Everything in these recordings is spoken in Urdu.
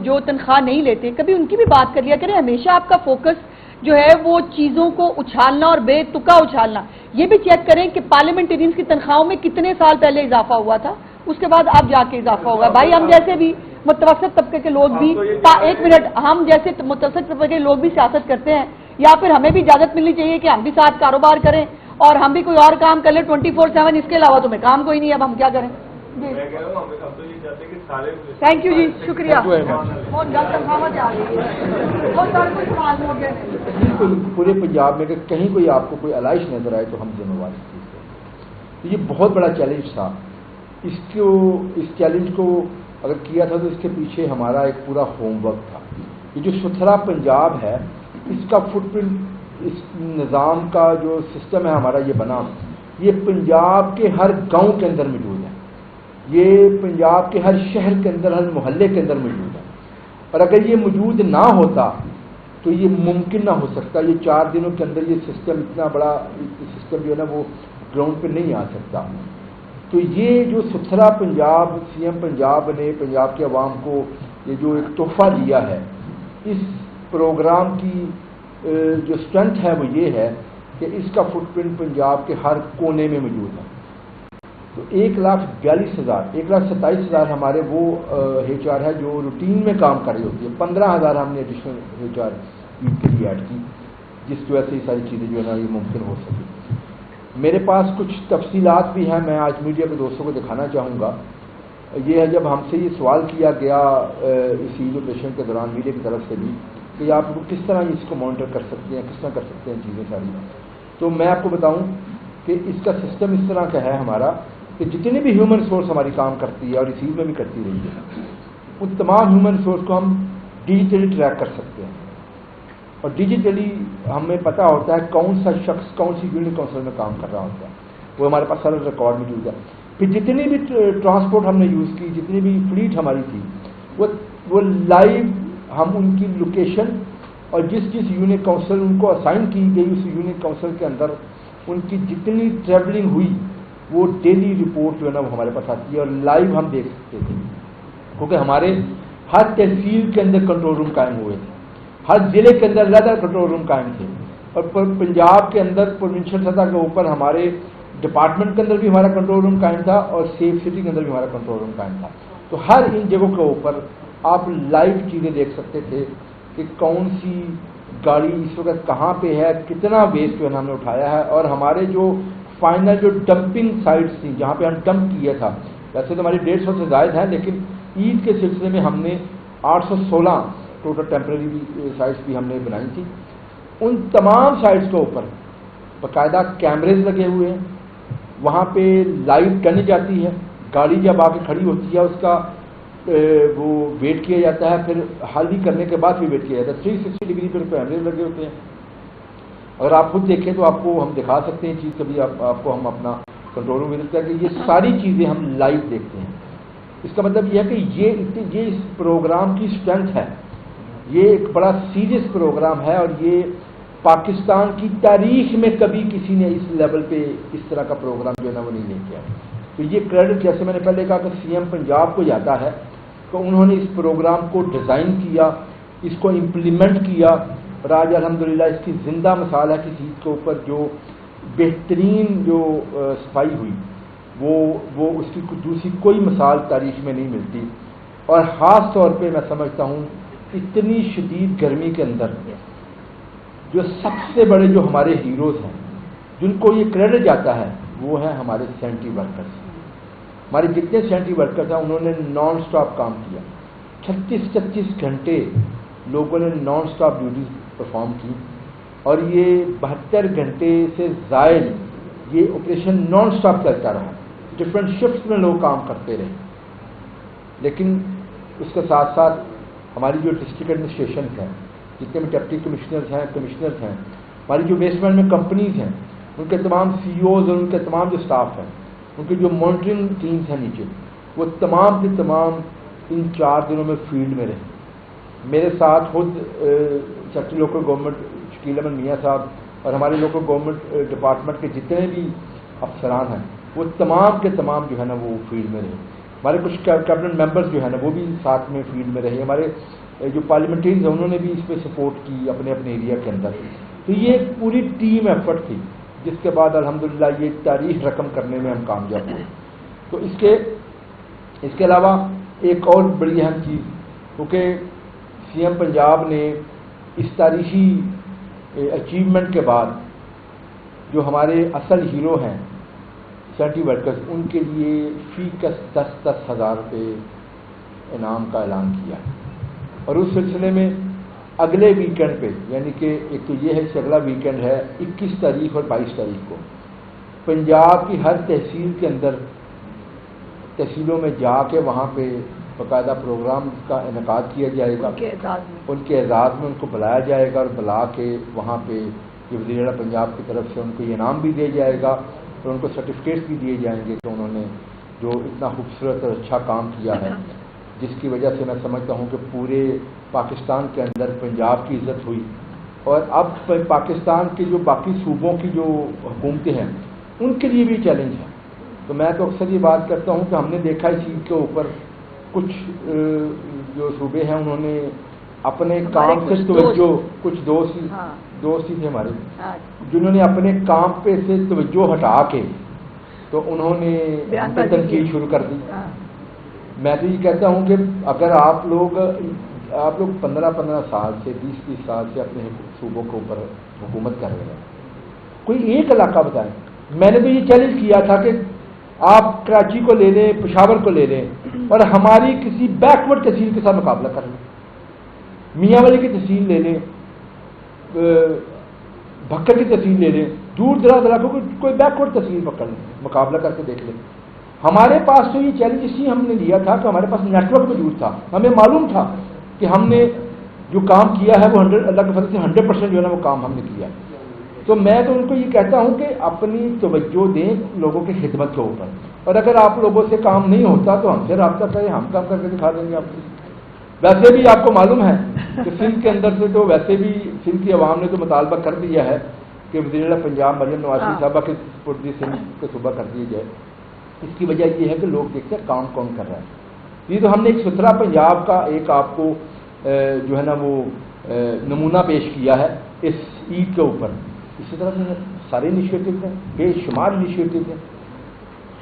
جو تنخواہ نہیں لیتے، کبھی ان کی بھی بات کر لیا کریں. ہمیشہ آپ کا فوکس جو ہے وہ چیزوں کو اچھالنا اور بے تکا اچھالنا. یہ بھی چیک کریں کہ پارلیمنٹرینز کی تنخواہوں میں کتنے سال پہلے اضافہ ہوا تھا، اس کے بعد آپ جا کے اضافہ ہوگا. بھائی ہم جیسے بھی متوسط طبقے کے لوگ بھی ایک منٹ، ہم جیسے متوسط طبقے کے لوگ بھی سیاست کرتے ہیں، یا پھر ہمیں بھی اجازت ملنی چاہیے کہ ہم بھی ساتھ کاروبار کریں اور ہم بھی کوئی اور کام کر لیں 24/7. اس کے علاوہ تمہیں کام کوئی نہیں ہے، اب ہم کیا کریں؟ جی تھینک یو جی، شکریہ. پورے پنجاب میں اگر کہیں کوئی آپ کو کوئی علائش نظر آئے تو ہم ذمہ وار اس چیز سے. یہ بہت بڑا چیلنج تھا. اس چیلنج کو اگر کیا تھا تو اس کے پیچھے ہمارا ایک پورا ہوم ورک تھا. یہ جو ستھرا پنجاب ہے، اس کا فٹ پرنٹ، اس نظام کا جو سسٹم ہے ہمارا یہ بنا، یہ پنجاب کے ہر گاؤں کے اندر موجود ہے. یہ پنجاب کے ہر شہر کے اندر، ہر محلے کے اندر موجود ہے. اور اگر یہ موجود نہ ہوتا تو یہ ممکن نہ ہو سکتا. یہ 4 دنوں کے اندر یہ سسٹم، اتنا بڑا سسٹم جو ہے نا وہ گراؤنڈ پہ نہیں آ سکتا. تو یہ جو ستھرا پنجاب سی ایم پنجاب نے پنجاب کے عوام کو یہ جو ایک تحفہ دیا ہے، اس پروگرام کی جو اسٹرینتھ ہے وہ یہ ہے کہ اس کا فٹ پرنٹ پنجاب کے ہر کونے میں موجود ہے. تو 1,42,000 1,27,000 ہمارے وہ ایچ آر ہے جو روٹین میں کام کر رہی ہوتی ہے. 15,000 ہم نے ایڈیشنل ایچ آر عید کے لیے ایڈ کی، جس کی وجہ سے یہ ساری چیزیں جو ہے نا یہ ممکن ہو سکی. میرے پاس کچھ تفصیلات بھی ہیں، میں آج میڈیا کے دوستوں کو دکھانا چاہوں گا. یہ ہے جب ہم سے یہ سوال کیا گیا اس عید آپریشن کے دوران میڈیا کی طرف سے بھی کہ آپ کس طرح اس کو مانیٹر کر سکتے ہیں، کس طرح کر سکتے ہیں چیزیں ساری. تو میں آپ کو بتاؤں کہ اس کا سسٹم اس طرح کا ہے ہمارا کہ جتنی بھی ہیومن سورس ہماری کام کرتی ہے اور اس چیز میں بھی کرتی رہی ہے، ان تمام ہیومن سورس کو ہم ڈیجیٹلی ٹریک کر سکتے ہیں. اور ڈیجیٹلی ہمیں پتہ ہوتا ہے کون سا شخص کون سی یونٹ کونسل میں کام کر رہا ہوتا ہے، وہ ہمارے پاس سارا ریکارڈ موجود ہے. پھر جتنی بھی ٹرانسپورٹ ہم نے یوز کی، جتنی بھی فلیٹ ہماری تھی، وہ لائیو ہم ان کی لوکیشن اور جس یونٹ کونسل ان کو اسائن کی گئی اس یونٹ کونسل کے اندر ان کی جتنی ٹریولنگ ہوئی وہ ڈیلی رپورٹ جو ہے نا وہ ہمارے پاس آتی ہے اور لائیو ہم دیکھ سکتے تھے. کیونکہ ہمارے ہر تحصیل کے اندر کنٹرول روم قائم ہوئے تھے، ہر ضلع کے اندر علیحدہ کنٹرول روم قائم تھے. اور پنجاب کے اندر پروونشل سطح کے اوپر ہمارے ڈپارٹمنٹ کے اندر بھی ہمارا کنٹرول روم قائم تھا اور سیف سٹی کے اندر بھی ہمارا کنٹرول روم قائم تھا. تو ہر ان جگہوں کے اوپر آپ لائیو چیزیں دیکھ سکتے تھے کہ کون سی گاڑی اس وقت کہاں پہ ہے، کتنا ویسٹ جو ہے نا ہم نے اٹھایا ہے. اور ہمارے جو فائنل جو ڈمپنگ سائٹس تھیں جہاں پہ ہم ڈمپ کیا تھا، ویسے تو ہماری 150 سے زائد ہیں، لیکن عید کے سلسلے میں ہم نے 816 ٹوٹل ٹیمپرری سائٹس بھی ہم نے بنائی تھی. ان تمام سائٹس کے اوپر باقاعدہ کیمریز لگے ہوئے ہیں. وہاں پہ لائیو ٹرننگ جاتی ہے، گاڑی جب آ کے کھڑی ہوتی ہے اس کا وہ ویٹ کیا جاتا ہے، پھر حالی کرنے کے بعد بھی ویٹ کیا جاتا ہے. 360 ڈگری پہ کیمرے لگے ہوتے ہیں. اگر آپ خود دیکھیں تو آپ کو ہم دکھا سکتے ہیں چیز، کبھی آپ کو ہم اپنا کنٹرول روم ملتا ہے کہ یہ ساری چیزیں ہم لائیو دیکھتے ہیں. اس کا مطلب یہ ہے کہ یہ اس پروگرام کی اسٹرینتھ ہے. یہ ایک بڑا سیریس پروگرام ہے اور یہ پاکستان کی تاریخ میں کبھی کسی نے اس لیول پہ اس طرح کا پروگرام جو ہے نا وہ نہیں لے کیا. تو یہ کریڈٹ جیسے میں نے پہلے کہا کہ سی ایم پنجاب کو جاتا ہے کہ انہوں نے اس پروگرام کو ڈیزائن کیا، اس کو امپلیمنٹ کیا. اور آج الحمدللہ اس کی زندہ مثال ہے کہ چیز کے اوپر جو بہترین جو صفائی ہوئی وہ اس کی دوسری کوئی مثال تاریخ میں نہیں ملتی. اور خاص طور پہ میں سمجھتا ہوں اتنی شدید گرمی کے اندر جو سب سے بڑے جو ہمارے ہیروز ہیں جن کو یہ کریڈٹ جاتا ہے وہ ہیں ہمارے سینٹری ورکرز. ہمارے جتنے سینٹری ورکرز ہیں انہوں نے نان سٹاپ کام کیا. 36 گھنٹے لوگوں نے نان سٹاپ ڈیوٹیز پرفارم کی اور یہ 72 گھنٹے سے زائد یہ آپریشن نان سٹاپ چلتا رہا. ڈفرینٹ شفٹس میں لوگ کام کرتے رہے. لیکن اس کے ساتھ ساتھ ہماری جو ڈسٹرکٹ ایڈمنسٹریشن ہیں، جتنے بھی ڈپٹی کمشنرز ہیں، کمشنرز ہیں، ہماری جو ویسٹ مینجمنٹ کمپنیز ہیں، ان کے تمام سی اوز اور ان کے تمام جو اسٹاف ہیں، ان کی جو مانیٹرنگ ٹیمز ہیں نیچے، وہ تمام کے تمام ان 4 دنوں میں فیلڈ میں رہے. میرے ساتھ خود secretary local government Shakeel Ahmed Mian صاحب اور ہمارے لوکل گورنمنٹ ڈپارٹمنٹ کے جتنے بھی افسران ہیں وہ تمام کے تمام جو ہے نا وہ فیلڈ میں رہے. ہمارے کچھ کیبنٹ ممبرز جو ہیں نا وہ بھی ساتھ میں فیلڈ میں رہے، ہمارے جو پارلیمنٹریز ہیں انہوں نے بھی اس پہ سپورٹ کی اپنے اپنے ایریا کے اندر. تو یہ ایک پوری ٹیم ایفرٹ تھی جس کے بعد الحمدللہ یہ تاریخ رقم کرنے میں ہم کامیاب ہوئے. تو اس کے علاوہ ایک اور بڑی اہم چیز، کیونکہ سی ایم پنجاب نے اس تاریخی اچیومنٹ کے بعد جو ہمارے اصل ہیرو ہیں سینٹری ورکرز، ان کے لیے فی کس 10,000 روپے انعام کا اعلان کیا. اور اس سلسلے میں اگلے ویکینڈ پہ، یعنی کہ ایک تو یہ ہے کہ اگلا ویکینڈ ہے 21 تاریخ اور 22 تاریخ کو پنجاب کی ہر تحصیل کے اندر تحصیلوں میں جا کے وہاں پہ باقاعدہ پروگرام کا انعقاد کیا جائے گا. ان کے اعزاز میں ان کو بلایا جائے گا اور بلا کے وہاں پہ یہ وزیر اعلیٰ پنجاب کی طرف سے ان کو یہ انعام بھی دیا جائے گا اور ان کو سرٹیفکیٹس بھی دیے جائیں گے کہ انہوں نے جو اتنا خوبصورت اور اچھا کام کیا ہے، جس کی وجہ سے میں سمجھتا ہوں کہ پورے پاکستان کے اندر پنجاب کی عزت ہوئی. اور اب پاکستان کے جو باقی صوبوں کی جو حکومتیں ہیں ان کے لیے بھی چیلنج ہے. تو میں تو اکثر یہ بات کرتا ہوں کہ ہم نے دیکھا اس چیز کے اوپر کچھ جو صوبے ہیں انہوں نے اپنے کام سے توجہ، کچھ دوست ہی تھے ہمارے جنہوں نے اپنے کام پہ سے توجہ ہٹا کے تو انہوں نے تنقید شروع کر دی. میں تو یہ کہتا ہوں کہ اگر آپ لوگ 15 سال سے 20 سال سے اپنے صوبوں کے اوپر حکومت کر رہے ہیں، کوئی ایک علاقہ بتائیں. میں نے تو یہ چیلنج کیا تھا کہ آپ کراچی کو لے لیں، پشاور کو لے لیں اور ہماری کسی بیکورڈ تحصیل کے ساتھ مقابلہ کر لیں. میاں والی کی تحصیل لے لیں، بھکر کی تحصیل لے لیں، دور دراز علاقوں کو کوئی بیکورڈ تحصیل پکڑ لیں، مقابلہ کر کے دیکھ لیں. ہمارے پاس تو یہ چیلنج اس لیے ہم نے لیا تھا کہ ہمارے پاس نیٹ ورک موجود تھا. ہمیں معلوم تھا کہ ہم نے جو کام کیا ہے وہ اللہ کے فضل سے 100% جو ہے نا وہ کام ہم نے کیا. تو میں تو ان کو یہ کہتا ہوں کہ اپنی توجہ دیں لوگوں کی خدمت کے اوپر، اور اگر آپ لوگوں سے کام نہیں ہوتا تو ہم سے رابطہ کریں، ہم کام کر کے دکھا دیں گے آپ کو. ویسے بھی آپ کو معلوم ہے کہ سندھ کے اندر سے تو ویسے بھی سندھ کی عوام نے تو مطالبہ کر دیا ہے کہ وزیر اعلیٰ پنجاب مریم نواز صاحبہ کے پردی سندھ کو صوبہ کر دیا جائے. اس کی وجہ یہ ہے کہ لوگ دیکھتے ہیں کام کون کر رہا ہے. یہ تو ہم نے ایک ستھرا پنجاب کا ایک آپ کو جو ہے نا وہ نمونہ پیش کیا ہے اس عید کے اوپر. اسی طرح سے سارے انیشیٹو ہیں، بے شمار انیشیٹو ہیں.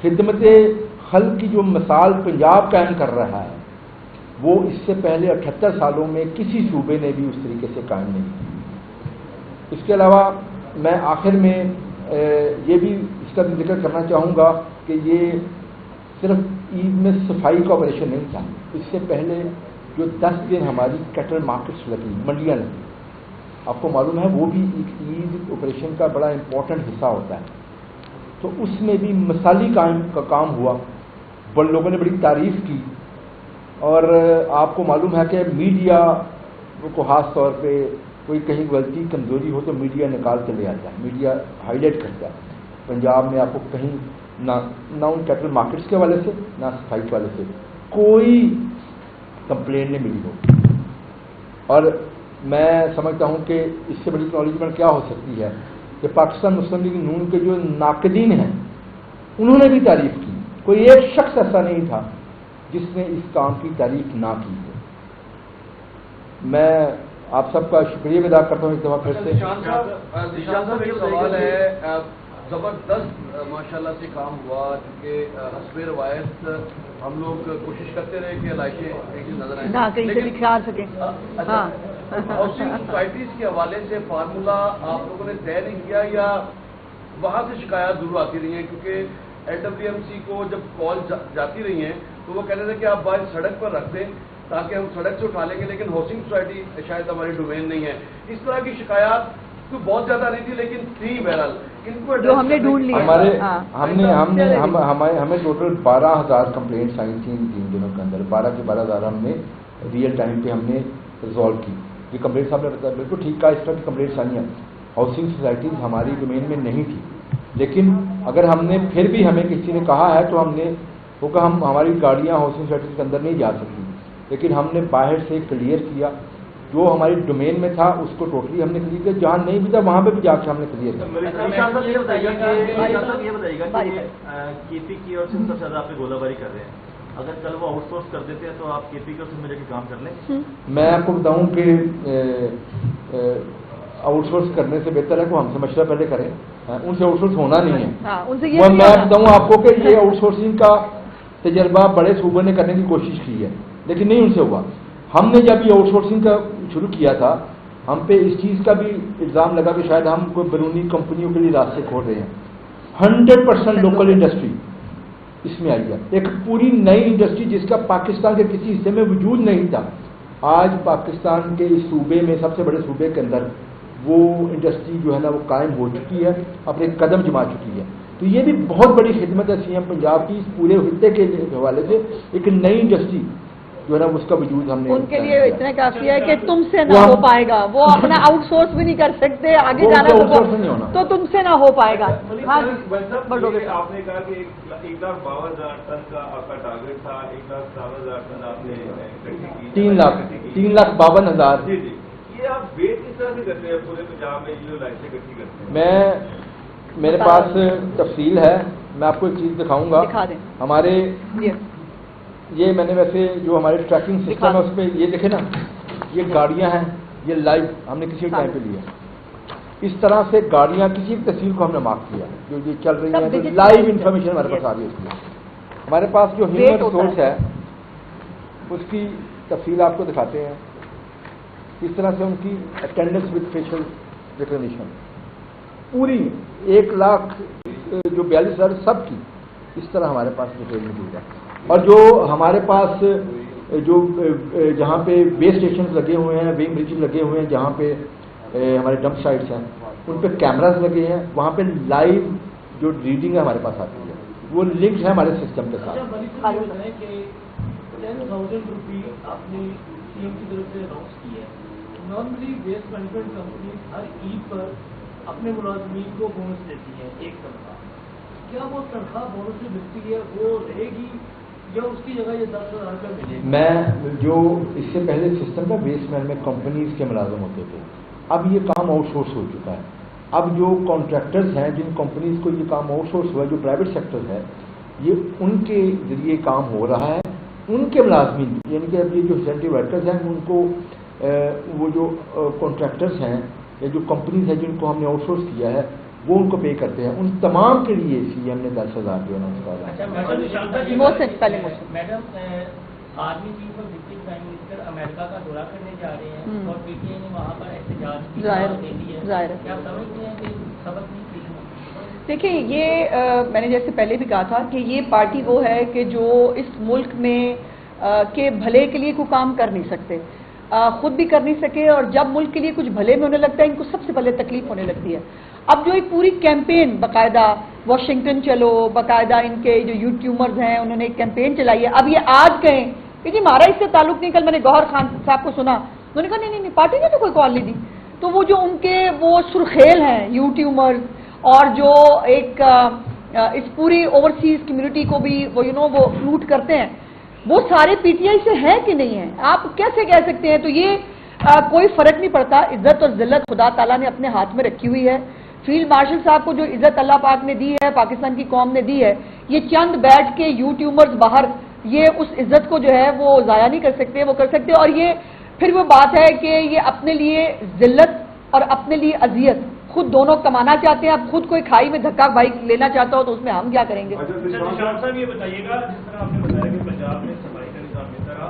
خدمت خلق کی جو مثال پنجاب قائم کر رہا ہے وہ اس سے پہلے 78 سالوں میں کسی صوبے نے بھی اس طریقے سے قائم نہیں کی. اس کے علاوہ میں آخر میں یہ بھی اس کا بھی ذکر کرنا چاہوں گا کہ یہ صرف عید میں صفائی کا آپریشن نہیں تھا. اس سے پہلے جو 10 دن ہماری کیٹل مارکیٹس لگی، منڈیاں لگی، آپ کو معلوم ہے وہ بھی ایک عید آپریشن کا بڑا امپورٹنٹ حصہ ہوتا ہے. تو اس میں بھی مثالی کام ہوا، بڑے لوگوں نے بڑی تعریف کی. اور آپ کو معلوم ہے کہ میڈیا کو خاص طور پہ کوئی کہیں غلطی کمزوری ہو تو میڈیا نکال کے لے آتا ہے، میڈیا ہائی لائٹ کرتا ہے. پنجاب میں آپ کو کہیں نہ ان کیٹل مارکیٹس کے حوالے سے نہ صفائی کے حوالے سے کوئی کمپلین نہیں ملی ہو. اور میں سمجھتا ہوں کہ اس سے بڑی اکنالجمنٹ کیا ہو سکتی ہے کہ پاکستان مسلم لیگ نون کے جو ناقدین ہیں انہوں نے بھی تعریف کی. کوئی ایک شخص ایسا نہیں تھا جس نے اس کام کی تعریف نہ کی. میں آپ سب کا شکریہ ادا کرتا ہوں ایک دفعہ پھر سے. نشان صاحب ایک سوال ہے، زبردست ماشاءاللہ سے کام ہوا کیونکہ حسب روایت ہم لوگ کوشش کرتے رہے کہ علائشیں ایک نظر آئیں، کہیں سے بھی کھیال سکیں. ہاؤسنگ سوسائٹیز کے حوالے سے فارمولا آپ لوگوں نے طے نہیں کیا یا وہاں سے شکایات ضرور آتی رہی ہیں؟ کیونکہ LWMC کو جب کال جاتی رہی ہیں تو وہ کہتے تھے کہ آپ باہر سڑک پر رکھ دیں تاکہ ہم سڑک سے اٹھا لیں گے، لیکن ہاؤسنگ سوسائٹی شاید ہماری ڈومین نہیں ہے. اس طرح کی شکایات تو بہت زیادہ نہیں تھی لیکن تھی. بہرحال ان کو جو ہم نے ڈھونڈ لی ہمیں ٹوٹل 12,000 کمپلینٹس آئی تھیں ان 3 دنوں کے اندر. 12 کے 12,000 ہم نے ریئل ٹائم پہ ہم نے ریزالو کی. یہ کمپلینٹ صاحب نے بتایا بالکل ٹھیک کہا. اس طرح کی کمپلینٹس آئی ہیں. ہاؤسنگ سوسائٹیز ہماری ڈومین میں نہیں تھی، لیکن اگر ہم نے پھر بھی ہمیں کسی نے کہا ہے تو ہم نے وہ کہ ہماری گاڑیاں ہاؤسنگ سوسائٹیز کے اندر نہیں جا سکتی، لیکن ہم نے باہر سے کلیئر کیا. جو ہماری ڈومین میں تھا اس کو ٹوٹلی ہم نے کلیئر کیا، جہاں نہیں بھی تھا وہاں پہ بھی جا کے ہم نے کلیئر کیا. یہ بتائیے گا کہ KP کی اور سب سے زیادہ آپ پہ گولہ باری کر رہے ہیں، اگر کل وہ آؤٹ سورس کر دیتے ہیں تو آپ کے پی کے اس میں جا کے کام کر لیں؟ میں آپ کو بتاؤں کہ آؤٹ سورس کرنے سے بہتر ہے کہ ہم سے مشورہ پہلے کریں. ان سے آؤٹ سورس ہونا نہیں ہے. میں بتاؤں آپ کو کہ یہ آؤٹ سورسنگ کا تجربہ بڑے صوبے نے کرنے کی کوشش کی ہے لیکن نہیں ان سے ہوا. ہم نے جب یہ آؤٹ سورسنگ کا شروع کیا تھا ہم پہ اس چیز کا بھی الزام لگا کہ شاید ہم کوئی بیرونی کمپنیوں کے لیے راستے کھول رہے ہیں. 100% لوکل انڈسٹری اس میں آئی ہے. ایک پوری نئی انڈسٹری جس کا پاکستان کے کسی حصے میں وجود نہیں تھا, آج پاکستان کے اس صوبے میں سب سے بڑے صوبے کے اندر وہ انڈسٹری جو ہے نا وہ قائم ہو چکی ہے, اپنے قدم جما چکی ہے. تو یہ بھی بہت بڑی خدمت ہے سی ایم پنجاب کی اس پورے خطے کے حوالے سے. ایک نئی انڈسٹری جو ہے نا اس کا وجود ہم نے ان کے لیے اتنا کافی ہے کہ تم سے نہ ہو پائے گا, وہ اپنا آؤٹ سورس بھی نہیں کر سکتے, آگے جانا تو تم سے نہ ہو پائے گا. آپ نے کہا کہ 1,52,000 ٹن کا آپ کا ٹارگیٹ تھا, 1,57,000 ٹن آپ نے 3,52,000. جی جی, یہ آپ ویٹ کس طرح سے کرتے ہیں پورے پنجاب میں جو لائسیں اکٹھی کرتے ہیں؟ میرے پاس تفصیل ہے, میں آپ کو ایک چیز دکھاؤں گا. ہمارے یہ میں نے ویسے جو ہمارے ٹریکنگ سسٹم ہے اس پہ یہ دیکھیں نا, یہ گاڑیاں ہیں, یہ لائیو ہم نے کسی ٹائم پہ لیا. اس طرح سے گاڑیاں کسی بھی تصویر کو ہم نے مارک کیا جو یہ چل رہی ہیں, لائیو انفارمیشن ہمارے پاس آ رہی ہے. اس لیے ہمارے پاس جو ہیومن ریسورس ہے اس کی تفصیل آپ کو دکھاتے ہیں. اس طرح سے ان کی اٹینڈنس وتھ فیشل ریکگنیشن پوری 1,42,000 سب کی اس طرح ہمارے پاس ڈیٹیل موجود ہے. اور جو ہمارے پاس جو جہاں پہ بیس اسٹیشن لگے ہوئے ہیں, ونگ برجز لگے ہوئے ہیں, جہاں پہ ہمارے ڈمپ سائٹس ہیں ان پہ کیمراز لگے ہیں, وہاں پہ لائیو جو ریڈنگ ہے ہمارے پاس آتی ہے, وہ لنکڈ ہے ہمارے سسٹم کے ساتھ. 10,000 روپی اپنی سی ایم کی طرف سے اناؤنس کی ہے. نارملی ویسٹ مینجمنٹ کمپنی ہر عید پر اپنے ملازمین کو بونس دیتی ہے, ایک تنخواہ. کیا وہ تنخواہ بونس سے ملتی ہے وہ رہے گی یا اس کی جگہ یہ 10,000 روپے ملے گی؟ میں جو اس سے پہلے سسٹم تھا ویسٹ مینجمنٹ کمپنیز کے ملازم ہوتے تھے, اب یہ کام آؤٹ سورس ہو چکا ہے. اب جو کانٹریکٹرز ہیں جن کمپنیز کو یہ کام آؤٹ سورس ہوا ہے, جو پرائیویٹ سیکٹر ہے, یہ ان کے ذریعے کام ہو رہا ہے. ان کے ملازمین یعنی کہ اب یہ جو سینٹری ورکرز ہیں ان کو وہ جو کانٹریکٹرز ہیں یا جو کمپنیز ہیں جن کو ہم نے آؤٹ سورس کیا ہے وہ ان کو پے کرتے ہیں. ان تمام کے لیے سی ایم نے 10,000 جو ہے نا اس کا. میڈم, آرمی چیف اور ڈپٹی پرائم منسٹر امریکہ کا دورہ کرنے جا رہے ہیں اور پی ٹی آئی نے وہاں پر احتجاج دے دی ہے, کیا سمجھتے ہیں کہ سبق نہیں سیکھنا؟ دیکھیں, یہ میں نے جیسے پہلے بھی کہا تھا کہ یہ پارٹی وہ ہے کہ جو اس ملک میں کے بھلے کے لیے کوئی کام کر نہیں سکتے, خود بھی کر نہیں سکے, اور جب ملک کے لیے کچھ بھلے میں ہونے لگتا ہے ان کو سب سے پہلے تکلیف ہونے لگتی ہے. اب جو ایک پوری کیمپین باقاعدہ واشنگٹن چلو, باقاعدہ ان کے جو یوٹیوبرز ہیں انہوں نے ایک کیمپین چلائی ہے. اب یہ آج کہیں کہ جی ہمارا اس سے تعلق نہیں, کل میں نے گوہر خان صاحب کو سنا, انہوں نے کہا نہیں پارٹی نے تو کوئی کال نہیں دی. تو وہ جو ان کے وہ سرخیل ہیں یوٹیوبرز اور جو ایک اس پوری اوورسیز کمیونٹی کو بھی وہ وہ لوٹ کرتے ہیں, وہ سارے پی ٹی آئی سے ہیں کہ نہیں ہیں؟ آپ کیسے کہہ سکتے ہیں؟ تو یہ کوئی فرق نہیں پڑتا. عزت اور ذلت خدا تعالیٰ نے اپنے ہاتھ میں رکھی ہوئی ہے. فیلڈ مارشل صاحب کو جو عزت اللہ پاک نے دی ہے, پاکستان کی قوم نے دی ہے, یہ چند بیٹھ کے یوٹیوبرز باہر یہ اس عزت کو جو ہے وہ ضائع نہیں کر سکتے, وہ کر سکتے. اور یہ پھر وہ بات ہے کہ یہ اپنے لیے ذلت اور اپنے لیے اذیت خود دونوں کمانا چاہتے ہیں. اب خود کوئی کھائی میں دھکا بھائی لینا چاہتا ہو تو اس میں ہم کیا کریں گے؟ نشان صاحب یہ بتائیے گا, جس طرح آپ نے بتایا کہ پنجاب میں صفائی کا نظام اس طرح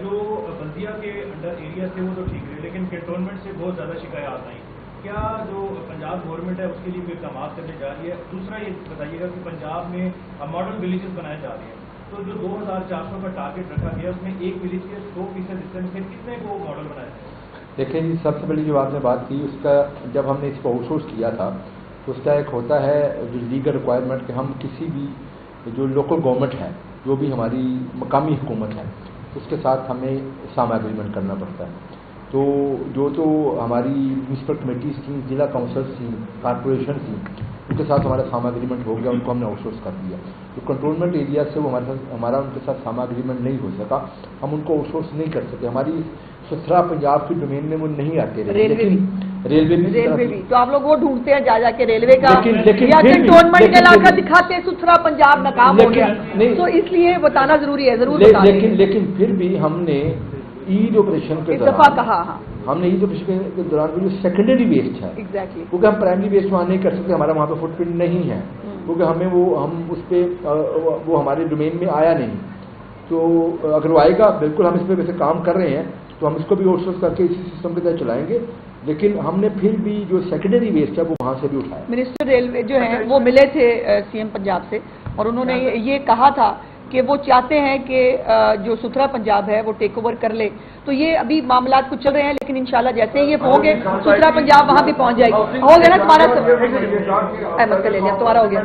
جو بلدیہ کے انڈر ایریا تھے وہ تو ٹھیک رہے, لیکن کنٹونمنٹ سے بہت زیادہ شکایات آئیں. کیا جو پنجاب گورنمنٹ ہے اس کے لیے کوئی اقدامات کرنے جا رہی ہے؟ دوسرا یہ بتائیے گا کہ پنجاب میں ماڈل ولیجز بنائے جا رہے ہیں, تو جو 2,400 کا ٹارگیٹ رکھا گیا اس میں ایک ولیج کے 100% حصے میں سے کتنے کو ماڈل بنائے جائیں؟ دیکھیں جی, سب سے بڑی جو آپ نے بات کی اس کا جب ہم نے اس کو آؤٹ سورس کیا تھا تو اس کا ایک ہوتا ہے جو لیگل ریکوائرمنٹ کہ ہم کسی بھی جو لوکل گورنمنٹ ہے, جو بھی ہماری مقامی حکومت ہے, اس کے ساتھ ہمیں سام ایگریمنٹ کرنا پڑتا ہے. تو جو ہماری میونسپل کمیٹیز تھیں, ضلع کونسلز تھیں, کارپوریشن تھیں, ان کے ساتھ ہمارا ساما اگریمنٹ ہو گیا, ان کو ہم نے آؤٹ سورس کر دیا. جو کنٹرولمنٹ ایریا سے وہ ہمارا ان کے ساتھ ساما اگریمنٹ نہیں ہو سکا, ہم ان کو آؤٹ سورس نہیں کر سکے. ہماری 17 پنجاب کی ڈومین میں وہ نہیں آتے رہے, ریلوے بھی تو آپ لوگ وہ ڈھونڈتے ہیں جا کے ریلوے کا لیکن یا پھر بھی- کنٹونمنٹ کا علاقہ دکھاتے ہیں ستھرا پنجاب ناکام ہو گیا نہیں، تو اس لیے بتانا ضروری ہے، ضرور بتا دیں لیکن پھر بھی ہم نے عید آپریشن کے ایک دفعہ دوران کہا ہاں ہم نے عید آپریشن کے دوران جو سیکنڈری ویسٹ ہے ایگزیکٹلی کیونکہ ہم پرائمری ویسٹ وہاں نہیں کر سکتے، ہمارا وہاں پہ فٹ پرنٹ نہیں ہے کیونکہ ہم اس پہ وہ ہمارے ڈومین میں آیا نہیں، تو اگر وہ آئے گا بالکل ہم اس پہ ویسے کام کر رہے ہیں تو ہم اس کو بھی آؤٹ سورس کر کے اسی سسٹم کے تحت چلائیں گے، لیکن ہم نے پھر بھی جو سیکنڈری ویسٹ ہے وہ وہاں سے بھی اٹھایا۔ منسٹر ریلوے جو ہیں وہ ملے تھے سی ایم پنجاب سے اور انہوں نے یہ کہا تھا کہ وہ چاہتے ہیں کہ جو ستھرا پنجاب ہے وہ ٹیک اوور کر لے، تو یہ ابھی معاملات کچھ چل رہے ہیں لیکن انشاءاللہ جیسے ہی یہ ہوں گے ستھرا پنجاب وہاں بھی پہنچ جائے گی۔ ہو گیا نا تمہارا احمد کا لے لیا، تمہارا ہو گیا،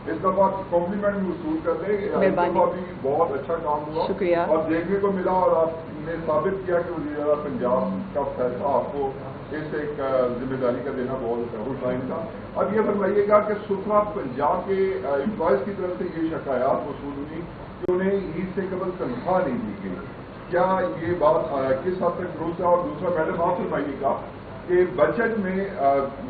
اس دفعہ کمپلیمنٹ بھی وصول کر دیں، مہربانی، بھی بہت اچھا کام ہوا، شکریہ، اور دیکھنے کو ملا اور آپ نے ثابت کیا کہ وزیر اعلیٰ پنجاب کا فیصلہ آپ کو اس ایک ذمہ داری کا دینا بہت خوش آئند تھا۔ اب یہ فرمائیے گا کہ ستھرا پنجاب کے امپلائز کی طرف سے یہ شکایات وصول ہوئی کہ انہیں عید سے قبل تنخواہ نہیں دی گئی، کیا یہ بات کس حد تک درست ہے؟ اور دوسرا میڈم آپ فرمائیے گا کہ بجٹ میں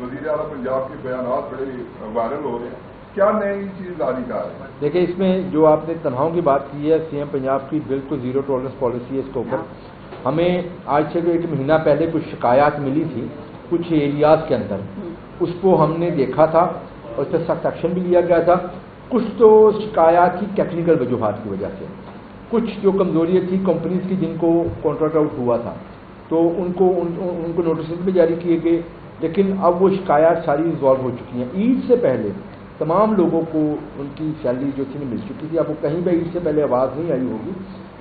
وزیر اعلیٰ پنجاب کے بیانات بڑے وائرل ہو رہے ہیں، کیا نئی چیز لانے کا ہے؟ دیکھیں اس میں جو آپ نے تنخواہوں کی بات کی ہے، سی ایم پنجاب کی بالکل زیرو ٹالرنس پالیسی ہے اس کے اوپر۔ ہمیں آج سے ایک مہینہ پہلے کچھ شکایات ملی تھی کچھ ایریاز کے اندر، اس کو ہم نے دیکھا تھا اور اس پہ سخت ایکشن بھی لیا گیا تھا۔ کچھ تو شکایات کی ٹیکنیکل وجوہات کی وجہ سے، کچھ جو کمزوریاں تھیں کمپنیز کی جن کو کانٹریکٹ آؤٹ ہوا تھا تو ان کو نوٹسز بھی جاری کیے گئے، لیکن اب وہ شکایات ساری ریزالو ہو چکی ہیں۔ عید سے پہلے تمام لوگوں کو ان کی سیلری جو تھی مل چکی تھی، اب وہ کہیں پہ عید سے پہلے آواز نہیں آئی ہوگی،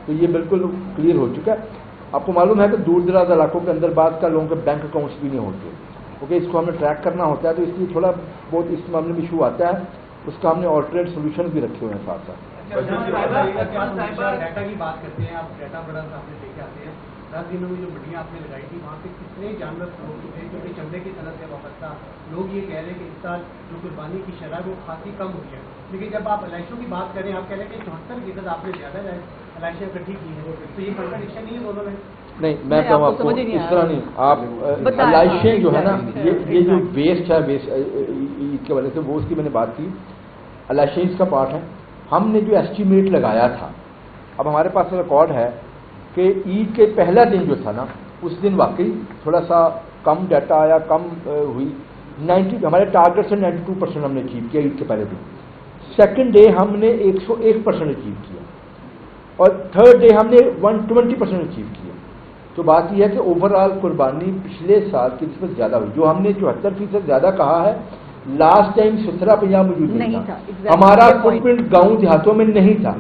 تو یہ بالکل کلیئر ہو چکا ہے۔ آپ کو معلوم ہے کہ دور دراز علاقوں کے اندر بعض کا لوگوں کے بینک اکاؤنٹس بھی نہیں ہوتے، کیونکہ اس کو ہمیں ٹریک کرنا ہوتا ہے، تو اس لیے تھوڑا بہت اس معاملے میں ایشو آتا ہے، اس کا ہم نے آلٹرنیٹ سولوشن بھی رکھے ہوئے ہیں ساتھ ساتھ۔ ڈیٹا کی بات کرتے ہیں، آپ ڈیٹا بڑا سامنے لے کے آتے ہیں، 10 دنوں میں جو منڈیاں آپ نے لگائی تھی وہاں پہ کتنے جانور ہو چکے ہیں کیونکہ چمڑے کی صنعت سے وابستہ لوگ یہ کہہ رہے ہیں کہ اس سال جو قربانی کی شرح وہ خاصی کم ہوئی ہے، لیکن جب آپ الیکشن کی بات کریں آپ کہہ رہے ہیں کہ 74% آپ نے زیادہ الیکشن اکٹھی کی ہے، تو یہ کنٹرڈکشن نہیں ہے دونوں میں؟ نہیں، میں کہوں آپ کو اس طرح نہیں، آپ علائشیں جو ہے نا یہ جو ویسٹ ہے عید کے وجہ سے وہ اس کی میں نے بات کی، علائشیں اس کا پارٹ ہے۔ ہم نے جو ایسٹیمیٹ لگایا تھا، اب ہمارے پاس ریکارڈ ہے کہ عید کے پہلا دن جو تھا نا اس دن واقعی تھوڑا سا کم ڈیٹا آیا، کم ہوئی، ہمارے ٹارگیٹ سے 92% ہم نے اچیو کیا عید کے پہلے دن، سیکنڈ ڈے ہم نے 101% اچیو کیا اور تھرڈ ڈے ہم نے 120% اچیو کیا۔ تو بات یہ ہے کہ اوور آل قربانی پچھلے سال کی نسبت زیادہ ہوئی، جو ہم نے 74% زیادہ کہا ہے، لاسٹ ٹائم ستھرا پنجاب موجود نہیں تھا، ہمارا فٹ پرنٹ گاؤں دیہاتوں میں نہیں تھا۔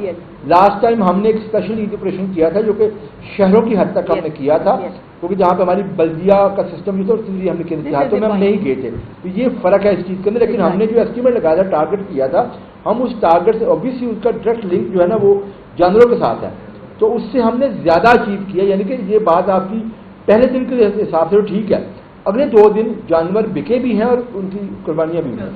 لاسٹ ٹائم ہم نے ایک اسپیشل عید آپریشن کیا تھا جو کہ شہروں کی حد تک ہم نے کیا تھا، کیونکہ جہاں پہ ہماری بلدیہ کا سسٹم نہیں تھا اس لیے ہم نے کیا، دیہاتوں میں ہم نہیں گئے تھے، تو یہ فرق ہے اس چیز کے اندر۔ لیکن ہم نے جو ایسٹیمیٹ لگایا تھا، ٹارگیٹ کیا تھا، ہم اس ٹارگیٹ سے اوبیسلی اس کا ڈائریکٹ لنک جو ہے نا وہ جانوروں کے ساتھ ہے، تو اس سے ہم نے زیادہ اچیو کیا، یعنی کہ یہ بات آپ کی پہلے دن کے حساب سے ٹھیک ہے، اگلے 2 دن جانور بکے بھی ہیں اور ان کی قربانیاں بھی ہیں۔